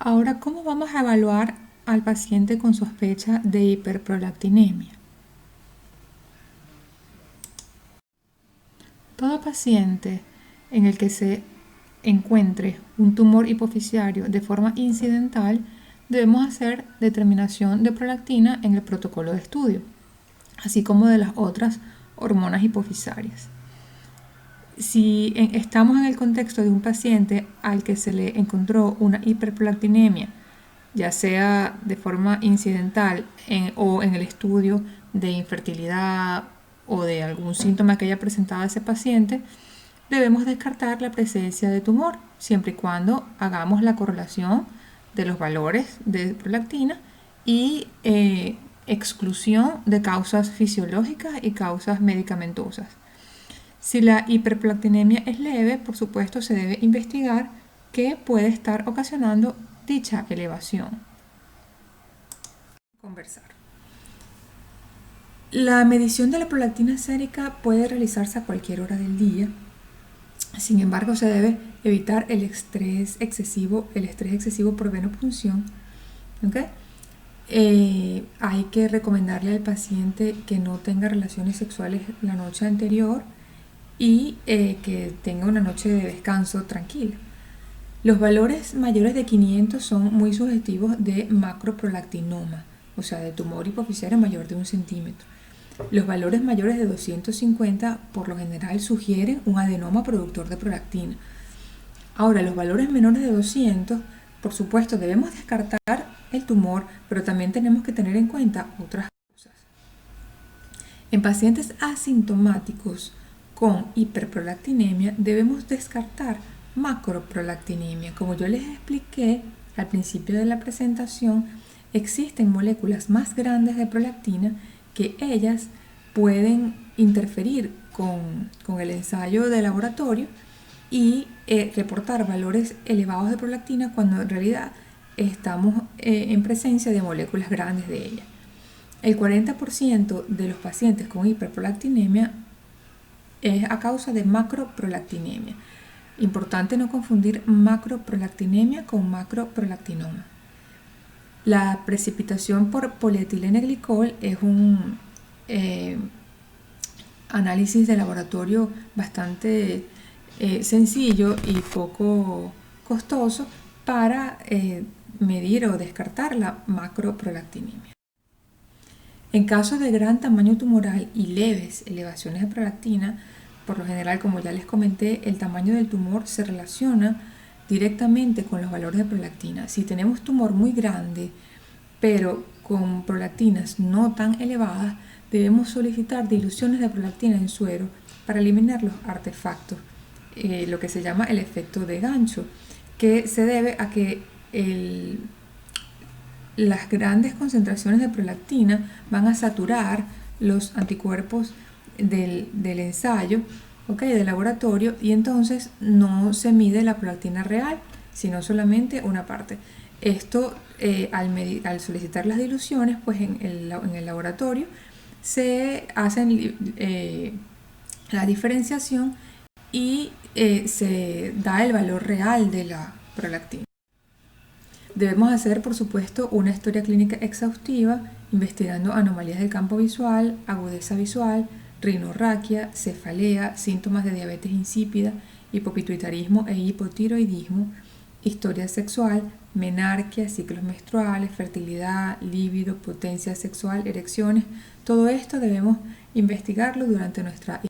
Ahora, ¿cómo vamos a evaluar al paciente con sospecha de hiperprolactinemia? Todo paciente en el que se encuentre un tumor hipofisiario de forma incidental, debemos hacer determinación de prolactina en el protocolo de estudio, así como de las otras hormonas hipofisarias. Si estamos en el contexto de un paciente al que se le encontró una hiperprolactinemia, ya sea de forma incidental o en el estudio de infertilidad o de algún síntoma que haya presentado ese paciente, debemos descartar la presencia de tumor, siempre y cuando hagamos la correlación de los valores de prolactina y exclusión de causas fisiológicas y causas medicamentosas. Si la hiperprolactinemia es leve, por supuesto se debe investigar qué puede estar ocasionando dicha elevación. Conversar. La medición de la prolactina sérica puede realizarse a cualquier hora del día. Sin embargo, se debe evitar el estrés excesivo por venopunción. ¿Okay? Hay que recomendarle al paciente que no tenga relaciones sexuales la noche anterior y que tenga una noche de descanso tranquila. Los valores mayores de 500 son muy sugestivos de macroprolactinoma, o sea, de tumor hipofisiario mayor de 1 centímetro. Los valores mayores de 250 por lo general sugieren un adenoma productor de prolactina. Ahora, los valores menores de 200, por supuesto, debemos descartar el tumor, pero también tenemos que tener en cuenta otras causas. En pacientes asintomáticos con hiperprolactinemia debemos descartar macroprolactinemia. Como yo les expliqué al principio de la presentación, existen moléculas más grandes de prolactina que ellas pueden interferir con el ensayo de laboratorio y reportar valores elevados de prolactina cuando en realidad estamos en presencia de moléculas grandes de ella. El 40% de los pacientes con hiperprolactinemia es a causa de macroprolactinemia. Importante no confundir macroprolactinemia con macroprolactinoma. La precipitación por polietilenglicol es un análisis de laboratorio bastante sencillo y poco costoso para medir o descartar la macroprolactinemia. En casos de gran tamaño tumoral y leves elevaciones de prolactina, por lo general, como ya les comenté, el tamaño del tumor se relaciona directamente con los valores de prolactina. Si tenemos tumor muy grande, pero con prolactinas no tan elevadas, debemos solicitar diluciones de prolactina en suero para eliminar los artefactos, lo que se llama el efecto de gancho, que se debe a que las grandes concentraciones de prolactina van a saturar los anticuerpos del ensayo, del laboratorio, y entonces no se mide la prolactina real, sino solamente una parte. Esto, al solicitar las diluciones, pues en el laboratorio se hacen la diferenciación y se da el valor real de la prolactina. Debemos hacer, por supuesto, una historia clínica exhaustiva, investigando anomalías del campo visual, agudeza visual, rinorraquia, cefalea, síntomas de diabetes insípida, hipopituitarismo e hipotiroidismo, historia sexual, menarquia, ciclos menstruales, fertilidad, líbido, potencia sexual, erecciones. Todo esto debemos investigarlo durante nuestra.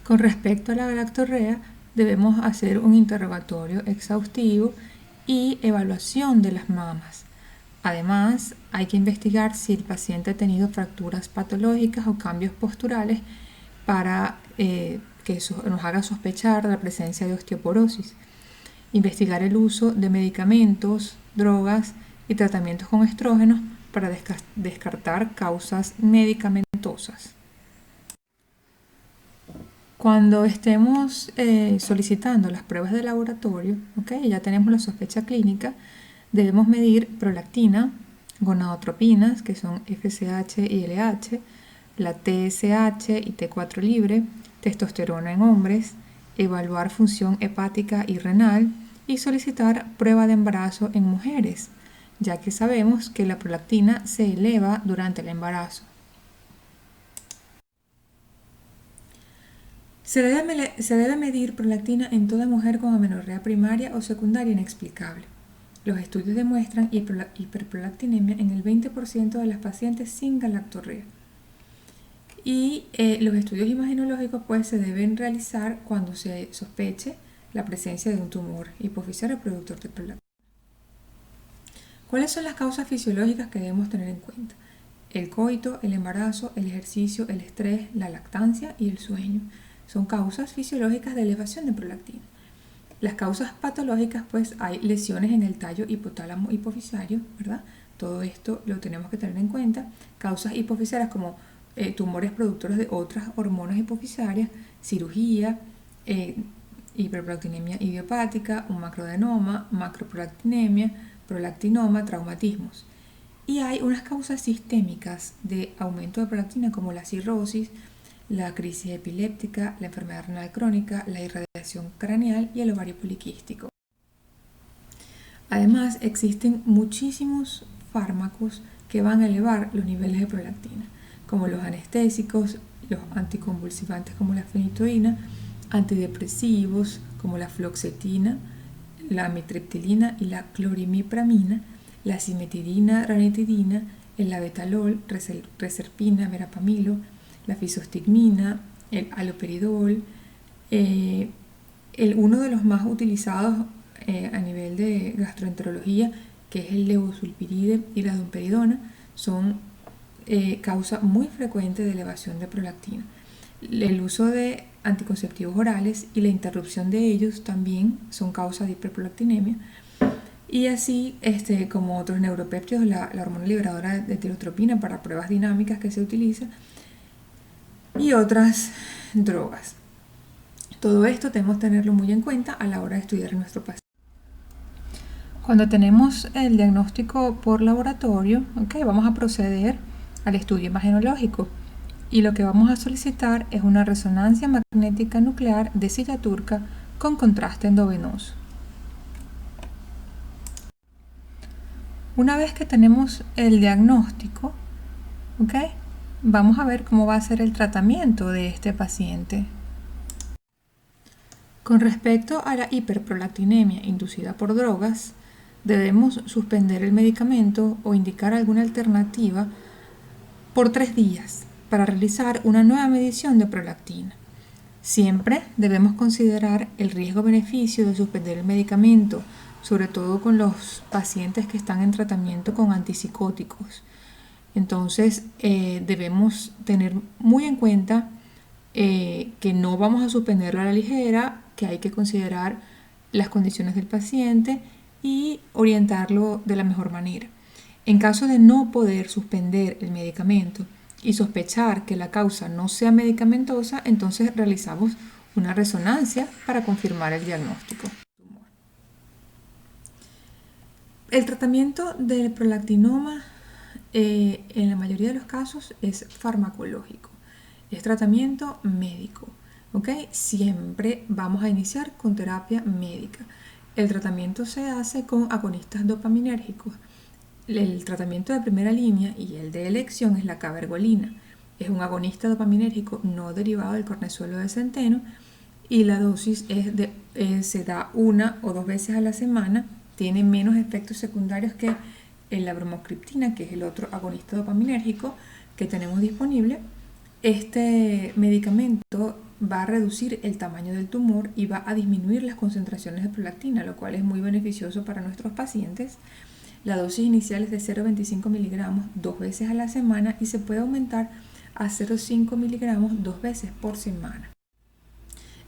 Con respecto a la galactorrea, debemos hacer un interrogatorio exhaustivo y evaluación de las mamas. Además, hay que investigar si el paciente ha tenido fracturas patológicas o cambios posturales para que eso nos haga sospechar de la presencia de osteoporosis. Investigar el uso de medicamentos, drogas y tratamientos con estrógenos para descartar causas medicamentosas. Cuando estemos solicitando las pruebas de laboratorio, ya tenemos la sospecha clínica, debemos medir prolactina, gonadotropinas, que son FSH y LH, la TSH y T4 libre, testosterona en hombres, evaluar función hepática y renal, y solicitar prueba de embarazo en mujeres, ya que sabemos que la prolactina se eleva durante el embarazo. Se debe medir prolactina en toda mujer con amenorrea primaria o secundaria inexplicable. Los estudios demuestran hiperprolactinemia en el 20% de las pacientes sin galactorrea. Y los estudios imagenológicos pues se deben realizar cuando se sospeche la presencia de un tumor hipofisiario productor de prolactina. ¿Cuáles son las causas fisiológicas que debemos tener en cuenta? El coito, el embarazo, el ejercicio, el estrés, la lactancia y el sueño. Son causas fisiológicas de elevación de prolactina. Las causas patológicas, pues hay lesiones en el tallo hipotálamo hipofisario, ¿verdad? Todo esto lo tenemos que tener en cuenta. Causas hipofisarias como tumores productores de otras hormonas hipofisarias, cirugía, hiperprolactinemia idiopática, un macroadenoma, macroprolactinemia, prolactinoma, traumatismos. Y hay unas causas sistémicas de aumento de prolactina como la cirrosis, la crisis epiléptica, la enfermedad renal crónica, la irradiación craneal y el ovario poliquístico. Además, existen muchísimos fármacos que van a elevar los niveles de prolactina, como los anestésicos, los anticonvulsivantes como la fenitoína, antidepresivos como la fluoxetina, la amitriptilina y la clorimipramina, la cimetidina, ranitidina, el labetalol, reserpina, verapamilo, la fisostigmina, el haloperidol, uno de los más utilizados a nivel de gastroenterología, que es el levosulpiride y la domperidona, son causa muy frecuente de elevación de prolactina. El uso de anticonceptivos orales y la interrupción de ellos también son causa de hiperprolactinemia. Y así como otros neuropéptidos, la hormona liberadora de tirotropina para pruebas dinámicas que se utiliza, y otras drogas. Todo esto tenemos que tenerlo muy en cuenta a la hora de estudiar a nuestro paciente. Cuando tenemos el diagnóstico por laboratorio, vamos a proceder al estudio imagenológico y lo que vamos a solicitar es una resonancia magnética nuclear de silla turca con contraste endovenoso. Una vez que tenemos el diagnóstico, vamos a ver cómo va a ser el tratamiento de este paciente. Con respecto a la hiperprolactinemia inducida por drogas, debemos suspender el medicamento o indicar alguna alternativa por 3 días para realizar una nueva medición de prolactina. Siempre debemos considerar el riesgo-beneficio de suspender el medicamento, sobre todo con los pacientes que están en tratamiento con antipsicóticos. Entonces debemos tener muy en cuenta que no vamos a suspenderlo a la ligera, que hay que considerar las condiciones del paciente y orientarlo de la mejor manera. En caso de no poder suspender el medicamento y sospechar que la causa no sea medicamentosa, entonces realizamos una resonancia para confirmar el diagnóstico. El tratamiento del prolactinoma en la mayoría de los casos es farmacológico, es tratamiento médico. Siempre vamos a iniciar con terapia médica. El tratamiento se hace con agonistas dopaminérgicos. El tratamiento de primera línea y el de elección es la cabergolina. Es un agonista dopaminérgico no derivado del cornezuelo de centeno y la dosis se da 1 o 2 veces a la semana. Tiene menos efectos secundarios que la bromocriptina, que es el otro agonista dopaminérgico que tenemos disponible. Este medicamento va a reducir el tamaño del tumor y va a disminuir las concentraciones de prolactina, lo cual es muy beneficioso para nuestros pacientes. La dosis inicial es de 0,25 miligramos 2 veces a la semana y se puede aumentar a 0,5 miligramos 2 veces por semana.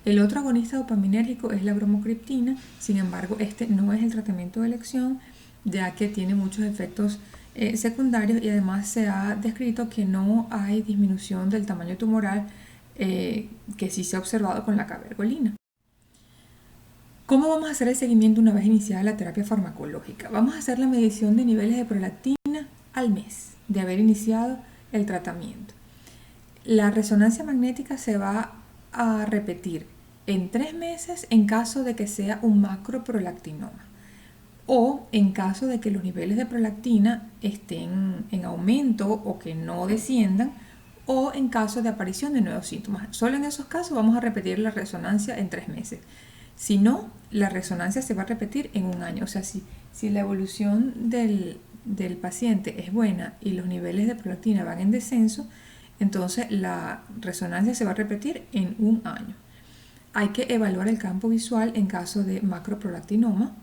El otro agonista dopaminérgico es la bromocriptina, sin embargo este no es el tratamiento de elección, ya que tiene muchos efectos secundarios y además se ha descrito que no hay disminución del tamaño tumoral que sí se ha observado con la cabergolina. ¿Cómo vamos a hacer el seguimiento una vez iniciada la terapia farmacológica? Vamos a hacer la medición de niveles de prolactina al mes de haber iniciado el tratamiento. La resonancia magnética se va a repetir en 3 meses en caso de que sea un macroprolactinoma o en caso de que los niveles de prolactina estén en aumento o que no desciendan, o en caso de aparición de nuevos síntomas. Solo en esos casos vamos a repetir la resonancia en 3 meses. Si no, la resonancia se va a repetir en un año. O sea, si la evolución del paciente es buena y los niveles de prolactina van en descenso, entonces la resonancia se va a repetir en un año. Hay que evaluar el campo visual en caso de macroprolactinoma.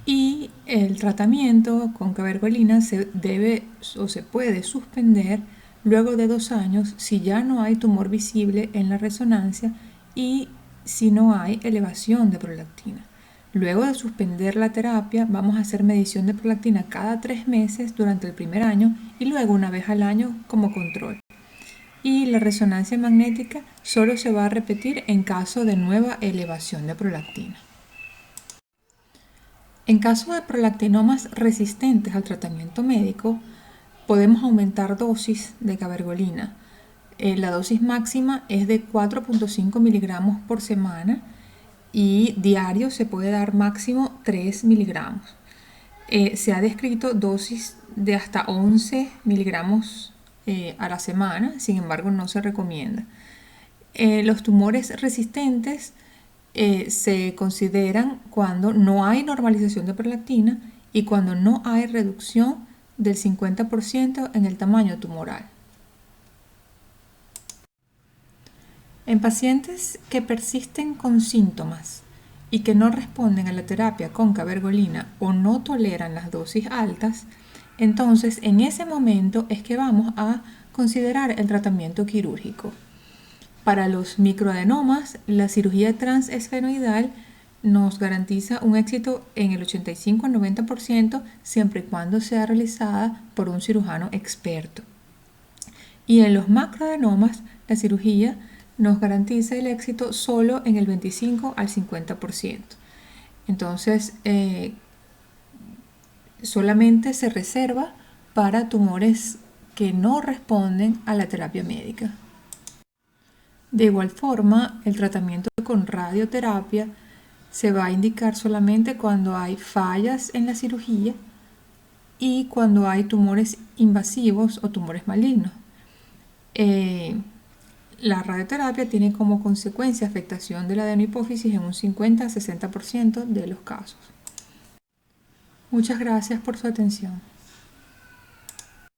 Y el tratamiento con cabergolina se debe o se puede suspender luego de 2 años si ya no hay tumor visible en la resonancia y si no hay elevación de prolactina. Luego de suspender la terapia, vamos a hacer medición de prolactina cada 3 meses durante el primer año y luego una vez al año como control. Y la resonancia magnética solo se va a repetir en caso de nueva elevación de prolactina. En caso de prolactinomas resistentes al tratamiento médico, podemos aumentar dosis de cabergolina. La dosis máxima es de 4.5 miligramos por semana y diario se puede dar máximo 3 miligramos. Se ha descrito dosis de hasta 11 miligramos a la semana, sin embargo no se recomienda. Los tumores resistentes se consideran cuando no hay normalización de prolactina y cuando no hay reducción del 50% en el tamaño tumoral. En pacientes que persisten con síntomas y que no responden a la terapia con cabergolina o no toleran las dosis altas, entonces en ese momento es que vamos a considerar el tratamiento quirúrgico. Para los microadenomas, la cirugía transesfenoidal nos garantiza un éxito en el 85 al 90% siempre y cuando sea realizada por un cirujano experto. Y en los macroadenomas, la cirugía nos garantiza el éxito solo en el 25 al 50%. Entonces, solamente se reserva para tumores que no responden a la terapia médica. De igual forma, el tratamiento con radioterapia se va a indicar solamente cuando hay fallas en la cirugía y cuando hay tumores invasivos o tumores malignos. La radioterapia tiene como consecuencia afectación de la adenohipófisis en un 50 a 60% de los casos. Muchas gracias por su atención.